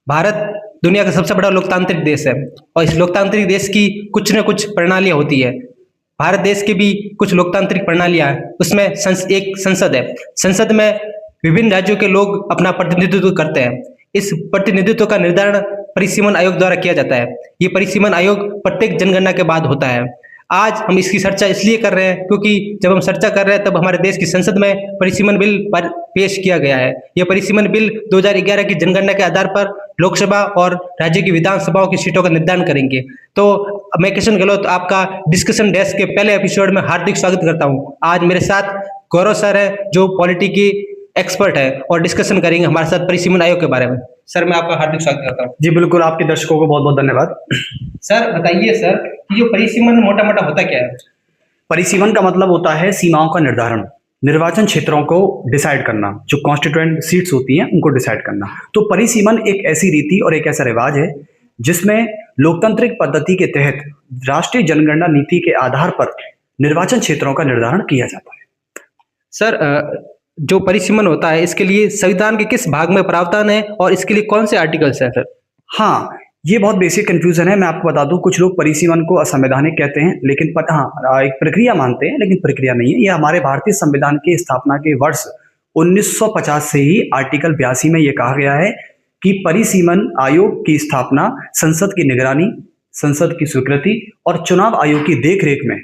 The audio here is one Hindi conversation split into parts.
भारत दुनिया का सबसे बड़ा लोकतांत्रिक देश है और इस लोकतांत्रिक देश की कुछ न कुछ प्रणालियाँ होती है। भारत देश की भी कुछ लोकतांत्रिक प्रणालियाँ हैं, उसमें एक संसद है। संसद में विभिन्न राज्यों के लोग अपना प्रतिनिधित्व करते हैं। इस प्रतिनिधित्व का निर्धारण परिसीमन आयोग द्वारा किया जाता है। ये परिसीमन आयोग प्रत्येक जनगणना के बाद होता है। आज हम इसकी चर्चा इसलिए कर रहे हैं क्योंकि जब हम चर्चा कर रहे हैं तब हमारे देश की संसद में परिसीमन बिल पेश किया गया है। यह परिसीमन बिल 2011 की जनगणना के आधार पर लोकसभा और राज्य की विधानसभाओं की सीटों का निर्धारण करेंगे। तो मैं किशन गहलोत आपका डिस्कशन डेस्क के पहले एपिसोड में हार्दिक स्वागत करता हूँ। आज मेरे साथ गौरव सर है जो पॉलिटी की एक्सपर्ट है और डिस्कशन करेंगे हमारे साथ परिसीमन आयोग के बारे में। सर मैं आपका हार्दिक स्वागत करता हूँ। जी बिल्कुल, आपके दर्शकों को बहुत बहुत धन्यवाद। सर बताइए सर कि जो परिसीमन मोटा मोटा होता क्या है? परिसीमन का मतलब होता है सीमाओं का निर्धारण, निर्वाचन क्षेत्रों को डिसाइड करना, जो कॉन्स्टिट्यूएंट सीट्स होती हैं उनको डिसाइड करना। तो परिसीमन एक ऐसी रीति और एक ऐसा रिवाज है जिसमें लोकतांत्रिक पद्धति के तहत राष्ट्रीय जनगणना नीति के आधार पर निर्वाचन क्षेत्रों का निर्धारण किया जाता है। सर जो परिसीमन होता है इसके लिए संविधान के किस भाग में प्रावधान है और इसके लिए कौन से आर्टिकल्स हैं सर? हाँ, ये बहुत बेसिक कंफ्यूजन है। मैं आपको बता दूं, कुछ लोग परिसीमन को असंवैधानिक कहते हैं, लेकिन एक प्रक्रिया मानते हैं, लेकिन प्रक्रिया नहीं है। ये हमारे भारतीय संविधान की स्थापना के वर्ष 1950 से ही आर्टिकल 82 में ये कहा गया है कि परिसीमन आयोग की स्थापना संसद की निगरानी, संसद की स्वीकृति और चुनाव आयोग की देखरेख में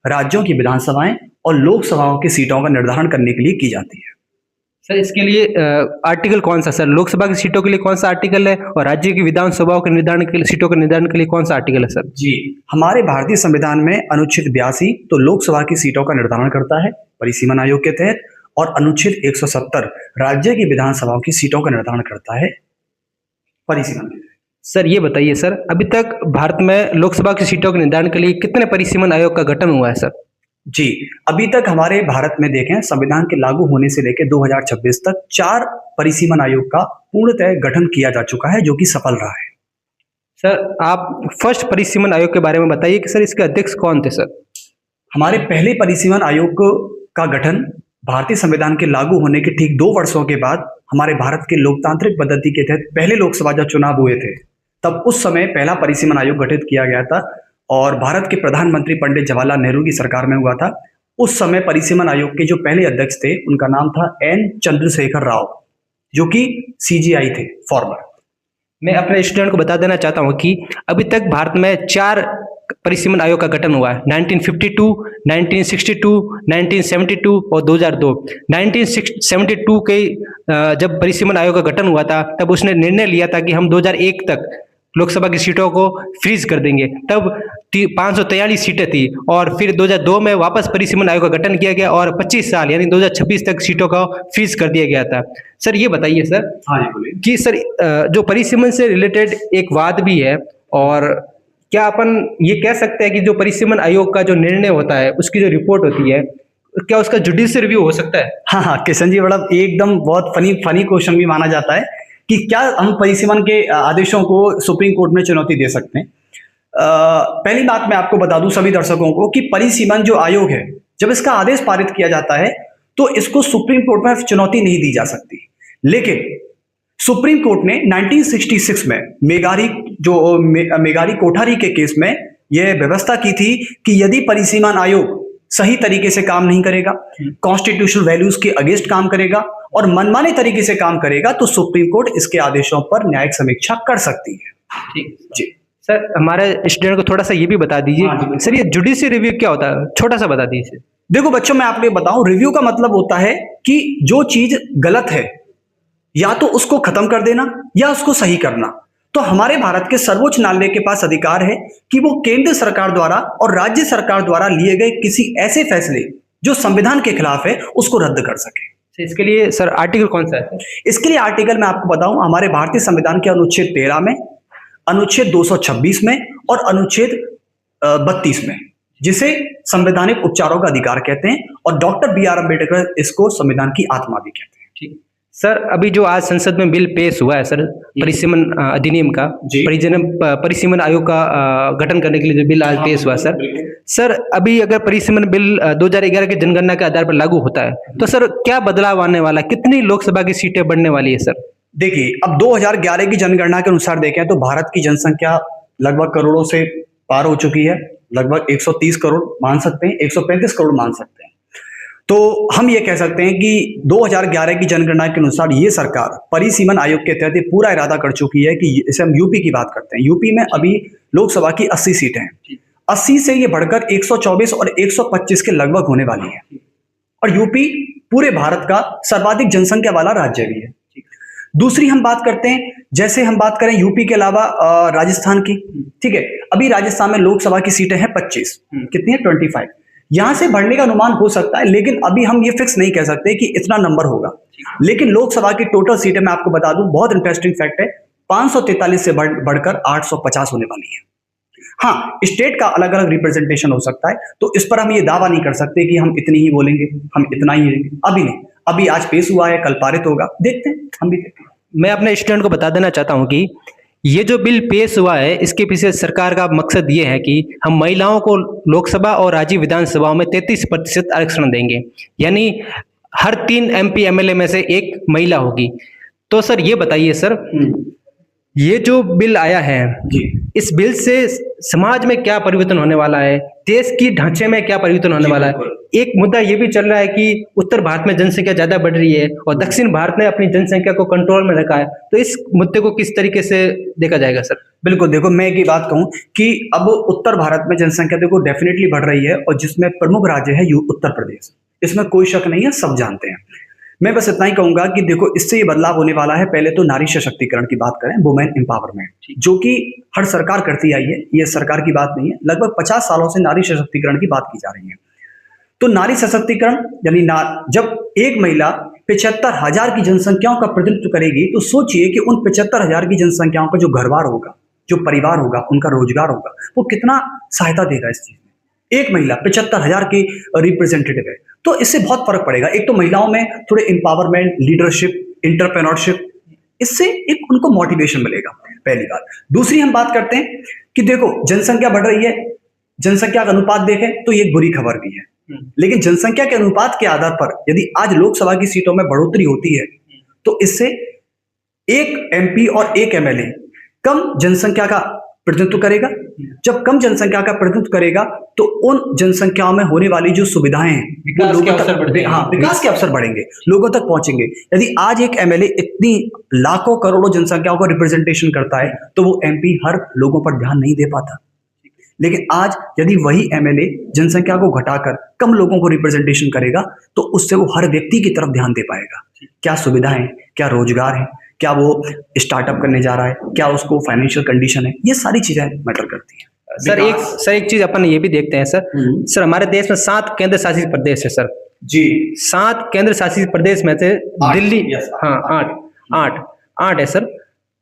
राज्यों की विधानसभाएं और लोकसभाओं की सीटों का निर्धारण करने के लिए की जाती है। सर इसके लिए आर्टिकल कौन सा सर? लोकसभा की सीटों के लिए कौन सा आर्टिकल है और राज्य की विधानसभाओं के निर्धारण के लिए सीटों के निर्धारण के लिए कौन सा आर्टिकल है सर? जी, हमारे भारतीय संविधान में अनुच्छेद 82 तो लोकसभा की सीटों का निर्धारण करता है परिसीमन आयोग के तहत, और अनुच्छेद 170 राज्य की विधानसभाओं की सीटों का निर्धारण करता है परिसीमन के तहत। सर ये बताइए सर, अभी तक भारत में लोकसभा की सीटों के निर्धारण के लिए कितने परिसीमन आयोग का गठन हुआ है सर? जी, अभी तक हमारे भारत में देखें संविधान के लागू होने से लेकर 2026 तक 4 परिसीमन आयोग का पूर्णतः गठन किया जा चुका है, जो कि सफल रहा है। सर आप फर्स्ट परिसीमन आयोग के बारे में बताइए कि सर इसके अध्यक्ष कौन थे सर? हमारे पहले परिसीमन आयोग का गठन भारतीय संविधान के लागू होने के ठीक 2 वर्षों के बाद हमारे भारत के लोकतांत्रिक पद्धति के तहत पहले लोकसभा जब चुनाव हुए थे तब उस समय पहला परिसीमन आयोग गठित किया गया था और भारत के प्रधानमंत्री पंडित जवाहरलाल नेहरू की सरकार में हुआ था। उस समय परिसीमन आयोग के जो पहले अध्यक्ष थे उनका नाम था एन चंद्रशेखर राव, जो कि सीजीआई थे फॉर्मर। मैं अपने स्टूडेंट को बता देना चाहता हूं कि अभी तक भारत में 4 परिसीमन आयोग का गठन हुआ है, 1952, 1962, 1972 और 2002। 1972 के जब परिसीमन आयोग का गठन हुआ था तब उसने निर्णय लिया था कि हम 2001 तक लोकसभा की सीटों को फ्रीज कर देंगे। तब 543 सीटें थी और फिर 2002 में वापस परिसीमन आयोग का गठन किया गया और 25 साल यानी 2026 तक सीटों का फ्रीज कर दिया गया था। सर ये बताइए सर, हाँ कि सर जो परिसीमन से रिलेटेड एक वाद भी है, और क्या अपन ये कह सकते हैं कि जो परिसीमन आयोग का जो निर्णय होता है उसकी जो रिपोर्ट होती है क्या उसका जुडिशियल रिव्यू हो सकता है? हाँ, किशन जी बड़ा एकदम बहुत फनी क्वेश्चन भी माना जाता है कि क्या हम परिसीमन के आदेशों को सुप्रीम कोर्ट में चुनौती दे सकते हैं। पहली बात मैं आपको बता दूं सभी दर्शकों को कि परिसीमन जो आयोग है, जब इसका आदेश पारित किया जाता है तो इसको सुप्रीम कोर्ट में चुनौती नहीं दी जा सकती। लेकिन सुप्रीम कोर्ट ने 1966 में मेगारी कोठारी के केस में यह व्यवस्था की थी कि यदि परिसीमन आयोग सही तरीके से काम नहीं करेगा, कॉन्स्टिट्यूशनल वैल्यूज के अगेंस्ट काम करेगा और मनमाने तरीके से काम करेगा तो सुप्रीम कोर्ट इसके आदेशों पर न्यायिक समीक्षा कर सकती है। ठीक जी सर, हमारे स्टूडेंट को थोड़ा सा ये भी बता दीजिए सर, ये जुडिशियल रिव्यू क्या होता है, छोटा सा बता दीजिए। देखो बच्चों, मैं आपको बताऊं, रिव्यू का मतलब होता है कि जो चीज गलत है या तो उसको खत्म कर देना या उसको सही करना। तो हमारे भारत के सर्वोच्च न्यायालय के पास अधिकार है कि वो केंद्र सरकार द्वारा और राज्य सरकार द्वारा लिए गए किसी ऐसे फैसले जो संविधान के खिलाफ है उसको रद्द कर सके। इसके लिए सर आर्टिकल कौन सा है? इसके लिए आर्टिकल मैं आपको बताऊं, हमारे भारतीय संविधान के अनुच्छेद 13 में, अनुच्छेद 226 में और अनुच्छेद 32 में, जिसे संवैधानिक उपचारों का अधिकार कहते हैं और डॉक्टर BR अम्बेडकर इसको संविधान की आत्मा भी कहते हैं। ठीक सर, अभी जो आज संसद में बिल पेश हुआ है सर परिसीमन अधिनियम का, परिसीमन आयोग का गठन करने के लिए जो बिल आज पेश हुआ सर अभी अगर परिसीमन बिल 2011 की जनगणना के आधार पर लागू होता है तो सर क्या बदलाव आने वाला है, कितनी लोकसभा की सीटें बढ़ने वाली है सर? देखिए, अब 2011 की जनगणना के अनुसार देखें तो भारत की जनसंख्या लगभग करोड़ों से पार हो चुकी है। लगभग 130 करोड़ मान सकते हैं, 135 करोड़ मान सकते हैं। तो हम ये कह सकते हैं कि 2011 की जनगणना के अनुसार ये सरकार परिसीमन आयोग के तहत ये पूरा इरादा कर चुकी है कि जैसे हम यूपी की बात करते हैं, यूपी में अभी लोकसभा की 80 सीटें हैं। 80 से ये बढ़कर 124 और 125 के लगभग होने वाली है। और यूपी पूरे भारत का सर्वाधिक जनसंख्या वाला राज्य भी है। दूसरी हम बात करते हैं, जैसे हम बात करें यूपी के अलावा राजस्थान की, ठीक है, अभी राजस्थान में लोकसभा की सीटें हैं 25, कितनी है 25। यहां से बढ़ने का अनुमान हो सकता है, लेकिन अभी हम ये फिक्स नहीं कह सकते कि इतना नंबर होगा। लेकिन लोकसभा की टोटल सीटें मैं आपको बता दूं, बहुत इंटरेस्टिंग फैक्ट है, 543 से बढ़कर 850 होने वाली है। हाँ, स्टेट का अलग अलग रिप्रेजेंटेशन हो सकता है, तो इस पर हम ये दावा नहीं कर सकते कि हम इतनी ही बोलेंगे, हम इतना ही लेंगे, अभी नहीं। अभी आज पेश हुआ है, कल पारित होगा, देखते हैं, हम भी देखते हैं। मैं अपने स्टूडेंट को बता देना चाहता हूं कि ये जो बिल पेश हुआ है, इसके पीछे सरकार का मकसद ये है कि हम महिलाओं को लोकसभा और राज्य विधानसभाओं में 33% आरक्षण देंगे, यानी हर 3 MP MLA में से एक महिला होगी। तो सर ये बताइए सर, ये जो बिल आया है, इस बिल से समाज में क्या परिवर्तन होने वाला है, देश की ढांचे में क्या परिवर्तन होने वाला है? एक मुद्दा ये भी चल रहा है कि उत्तर भारत में जनसंख्या ज्यादा बढ़ रही है और दक्षिण भारत ने अपनी जनसंख्या को कंट्रोल में रखा है, तो इस मुद्दे को किस तरीके से देखा जाएगा सर? बिल्कुल, देखो मैं एक ही बात कहूं कि अब उत्तर भारत में जनसंख्या देखो डेफिनेटली बढ़ रही है, और जिसमें प्रमुख राज्य है उत्तर प्रदेश, इसमें कोई शक नहीं है, सब जानते हैं। मैं बस इतना ही कहूंगा कि देखो इससे ये बदलाव होने वाला है। पहले तो नारी सशक्तिकरण की बात करें, वुमेन एम्पावरमेंट, जो कि हर सरकार करती आई है, ये सरकार की बात नहीं है, लगभग 50 सालों से नारी सशक्तिकरण की बात की जा रही है। तो नारी सशक्तिकरण यानी जब एक महिला 75,000 की जनसंख्याओं का प्रतिनिधित्व करेगी, तो सोचिए कि उन 75,000 की जनसंख्याओं का जो घरबार होगा, जो परिवार होगा, उनका रोजगार होगा, वो कितना सहायता देगा इस चीज में। एक महिला 75,000 की रिप्रेजेंटेटिव है, तो इससे बहुत फर्क पड़ेगा। एक तो महिलाओं में थोड़े एम्पावरमेंट, लीडरशिप, एंटरप्रेन्योरशिप, इससे एक उनको मोटिवेशन मिलेगा, पहली बात। दूसरी हम बात करते हैं कि देखो जनसंख्या बढ़ रही है, जनसंख्या का अनुपात देखें तो ये एक बुरी खबर भी है, लेकिन जनसंख्या के अनुपात के आधार पर यदि आज लोकसभा की सीटों में बढ़ोतरी होती है, तो इससे एक MP और एक MLA कम जनसंख्या का प्रतिनिधित्व करेगा। जब कम जनसंख्या का प्रतिनिधित्व करेगा, तो उन जनसंख्याओं में होने वाली जो सुविधाएं हैं, विकास के अवसर बढ़ेंगे, लोगों तक पहुंचेंगे। यदि आज एक MLA इतनी लाखों करोड़ों जनसंख्याओं को रिप्रेजेंटेशन करता है, तो वो MP हर लोगों पर ध्यान नहीं दे पाता। लेकिन आज यदि वही MLA जनसंख्या को घटाकर कम लोगों को रिप्रेजेंटेशन करेगा, तो उससे वो हर व्यक्ति की तरफ ध्यान दे पाएगा। क्या सुविधाएं, क्या रोजगार है, क्या वो स्टार्टअप करने जा रहा है, क्या उसको फाइनेंशियल कंडीशन है, ये सारी चीजें मैटर करती हैं। सर एक चीज अपन ये भी देखते हैं सर, हमारे देश में 7 केंद्र शासित प्रदेश है सर जी। 7 केंद्र शासित प्रदेश में से दिल्ली, हाँ 8 है सर।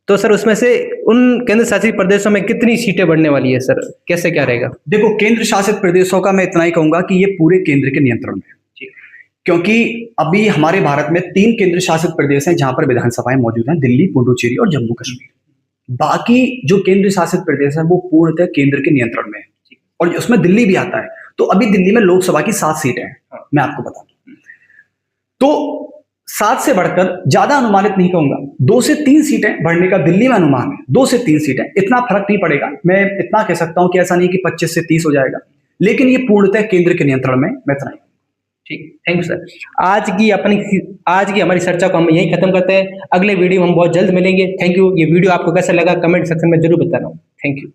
तो सर उसमें से उन केंद्र शासित प्रदेशों में कितनी सीटें बढ़ने वाली है सर, कैसे क्या रहेगा? देखो केंद्र शासित प्रदेशों का मैं इतना ही कहूंगा कि ये पूरे केंद्र के नियंत्रण में है, क्योंकि अभी हमारे भारत में 3 केंद्र शासित प्रदेश हैं जहां पर विधानसभाएं मौजूद हैं, दिल्ली, पुडुचेरी और जम्मू कश्मीर। बाकी जो केंद्र शासित प्रदेश हैं वो पूर्णतः केंद्र के नियंत्रण में है, और उसमें दिल्ली भी आता है। तो अभी दिल्ली में लोकसभा की 7 सीटें हैं, मैं आपको बता दूं। तो 7 से बढ़कर ज्यादा अनुमानित नहीं कहूंगा, 2 से 3 सीटें बढ़ने का दिल्ली में अनुमान है। 2 से 3 सीटें, इतना फर्क नहीं पड़ेगा। मैं इतना कह सकता हूं कि ऐसा नहीं कि 25 से 30 हो जाएगा, लेकिन ये पूर्णतः केंद्र के नियंत्रण में, मैं इतना ही। ठीक, थैंक यू सर। आज की हमारी चर्चा को हम यही खत्म करते हैं। अगले वीडियो में हम बहुत जल्द मिलेंगे। Thank you. ये वीडियो आपको कैसा लगा कमेंट सेक्शन में जरूर बताना। Thank you.